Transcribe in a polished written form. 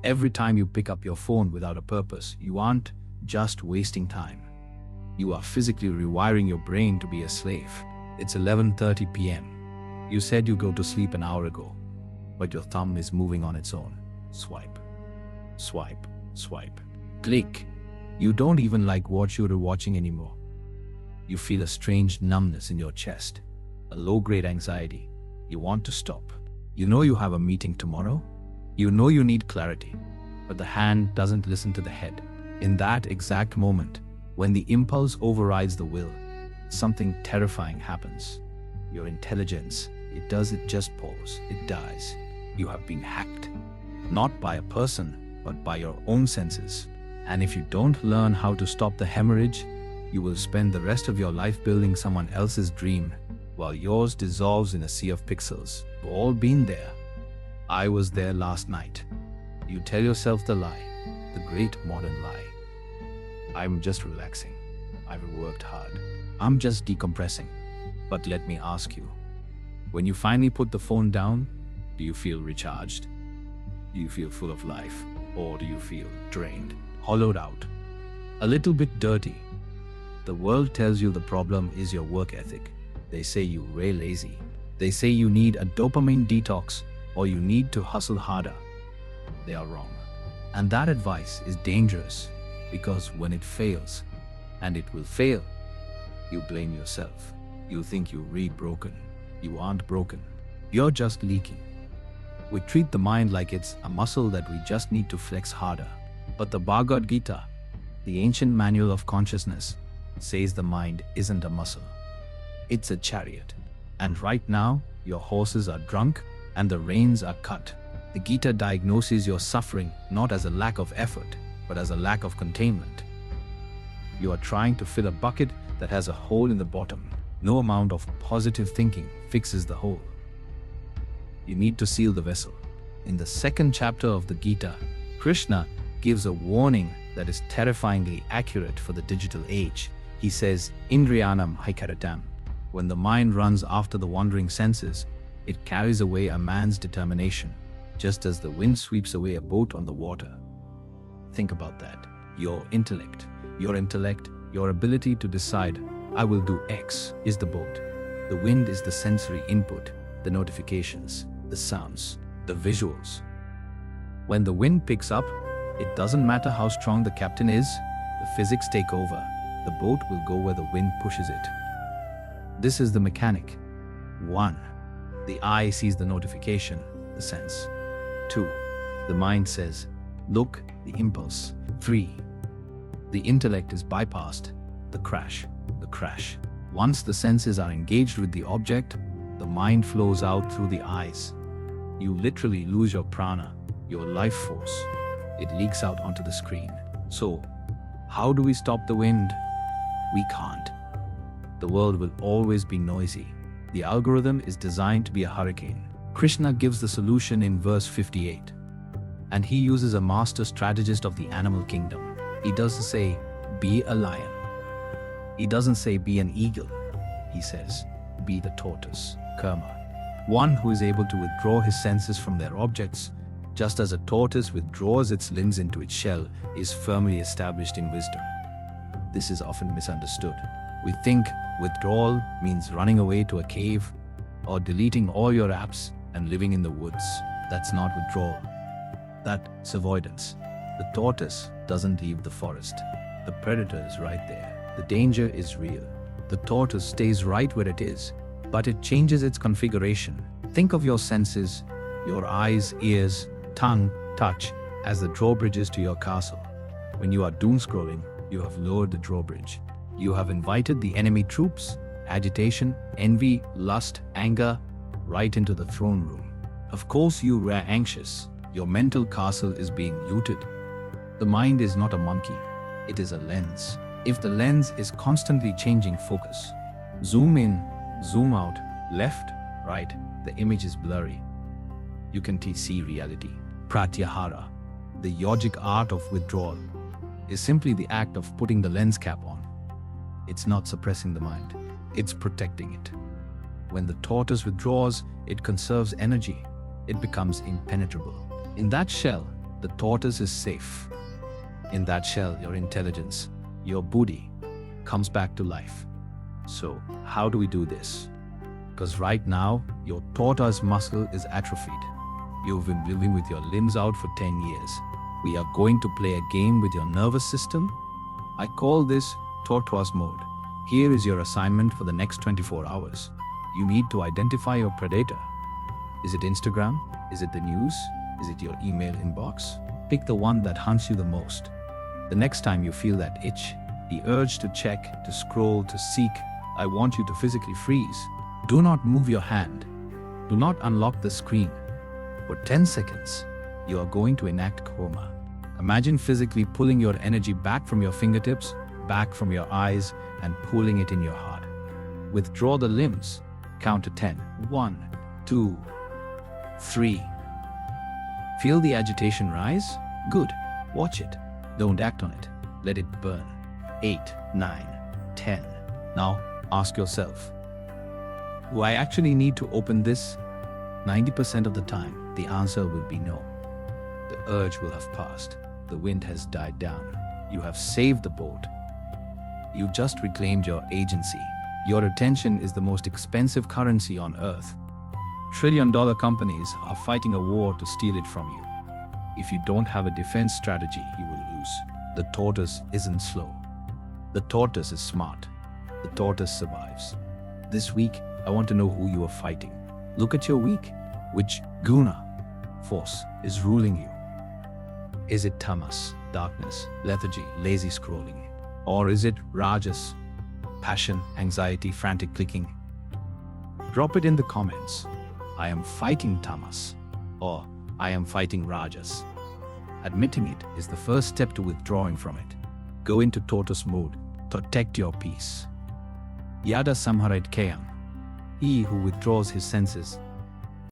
Every time you pick up your phone without a purpose, you aren't just wasting time. You are physically rewiring your brain to be a slave. It's 11:30 p.m. You said you go to sleep an hour ago, but your thumb is moving on its own. Swipe, swipe, swipe. Click. You don't even like what you're watching anymore. You feel a strange numbness in your chest, a low-grade anxiety. You want to stop. You know you have a meeting tomorrow. You know you need clarity, but the hand doesn't listen to the head. In that exact moment, when the impulse overrides the will, something terrifying happens. Your intelligence, it just pause. It dies. You have been hacked. Not by a person, but by your own senses. And if you don't learn how to stop the hemorrhage, you will spend the rest of your life building someone else's dream, while yours dissolves in a sea of pixels. We've all been there. I was there last night. You tell yourself the lie, the great modern lie. I'm just relaxing. I've worked hard. I'm just decompressing. But let me ask you, when you finally put the phone down, do you feel recharged? Do you feel full of life? Or do you feel drained, hollowed out, a little bit dirty? The world tells you the problem is your work ethic. They say you're way lazy. They say you need a dopamine detox or you need to hustle harder. They are wrong. And that advice is dangerous because when it fails, and it will fail, you blame yourself. You think you're really broken. You aren't broken. You're just leaking. We treat the mind like it's a muscle that we just need to flex harder. But the Bhagavad Gita, the ancient manual of consciousness, says the mind isn't a muscle. It's a chariot. And right now, your horses are drunk and the reins are cut. The Gita diagnoses your suffering not as a lack of effort, but as a lack of containment. You are trying to fill a bucket that has a hole in the bottom. No amount of positive thinking fixes the hole. You need to seal the vessel. In the second chapter of the Gita, Krishna gives a warning that is terrifyingly accurate for the digital age. He says, Indriyanam haikaratam. When the mind runs after the wandering senses, it carries away a man's determination, just as the wind sweeps away a boat on the water. Think about that. Your intellect, your ability to decide, I will do X, is the boat. The wind is the sensory input, the notifications, the sounds, the visuals. When the wind picks up, it doesn't matter how strong the captain is, the physics take over. The boat will go where the wind pushes it. This is the mechanic. 1. The eye sees the notification, the sense. 2. The mind says, look, the impulse. 3. The intellect is bypassed, the crash. Once the senses are engaged with the object, the mind flows out through the eyes. You literally lose your prana, your life force. It leaks out onto the screen. So, how do we stop the wind? We can't. The world will always be noisy. The algorithm is designed to be a hurricane. Krishna gives the solution in verse 58. And he uses a master strategist of the animal kingdom. He doesn't say, be a lion. He doesn't say, be an eagle. He says, be the tortoise, karma. One who is able to withdraw his senses from their objects, just as a tortoise withdraws its limbs into its shell, is firmly established in wisdom. This is often misunderstood. We think withdrawal means running away to a cave or deleting all your apps and living in the woods. That's not withdrawal. That's avoidance. The tortoise doesn't leave the forest. The predator is right there. The danger is real. The tortoise stays right where it is, but it changes its configuration. Think of your senses, your eyes, ears, tongue, touch, as the drawbridges to your castle. When you are doomscrolling, you have lowered the drawbridge. You have invited the enemy troops, agitation, envy, lust, anger, right into the throne room. Of course you were anxious. Your mental castle is being looted. The mind is not a monkey. It is a lens. If the lens is constantly changing focus, zoom in, zoom out, left, right, the image is blurry. You can see reality. Pratyahara, the yogic art of withdrawal, is simply the act of putting the lens cap on. It's not suppressing the mind, it's protecting it. When the tortoise withdraws, it conserves energy. It becomes impenetrable. In that shell, The tortoise is safe. In that shell, your intelligence, your buddhi, comes back to life. So, how do we do this? Because right now, your tortoise muscle is atrophied. You've been living with your limbs out for 10 years. We are going to play a game with your nervous system. I call this tortoise mode. Here is your assignment for the next 24 hours. You need to identify your predator. Is it Instagram? Is it the news? Is it your email inbox? Pick the one that haunts you the most. The next time you feel that itch, the urge to check, to scroll, to seek, I want you to physically freeze. Do not move your hand. Do not unlock the screen. For 10 seconds, you are going to enact coma. Imagine physically pulling your energy back from your fingertips, back from your eyes, and pulling it in your heart. Withdraw the limbs. Count to 10. 1, 2, 3. Feel the agitation rise? Good. Watch it. Don't act on it. Let it burn. 8, 9, 10. Now ask yourself, do I actually need to open this? 90% of the time, the answer will be no. The urge will have passed. The wind has died down. You have saved the boat. You've just reclaimed your agency. Your attention is the most expensive currency on earth. Trillion-dollar companies are fighting a war to steal it from you. If you don't have a defense strategy, you will lose. The tortoise isn't slow. The tortoise is smart. The tortoise survives. This week, I want to know who you are fighting. Look at your week. Which guna, force, is ruling you? Is it tamas, darkness, lethargy, lazy scrolling? Or is it rajas, passion, anxiety, frantic clicking? Drop it in the comments. I am fighting tamas, or I am fighting rajas. Admitting it is the first step to withdrawing from it. Go into tortoise mode. Protect your peace. Yada samharit kayam. He who withdraws his senses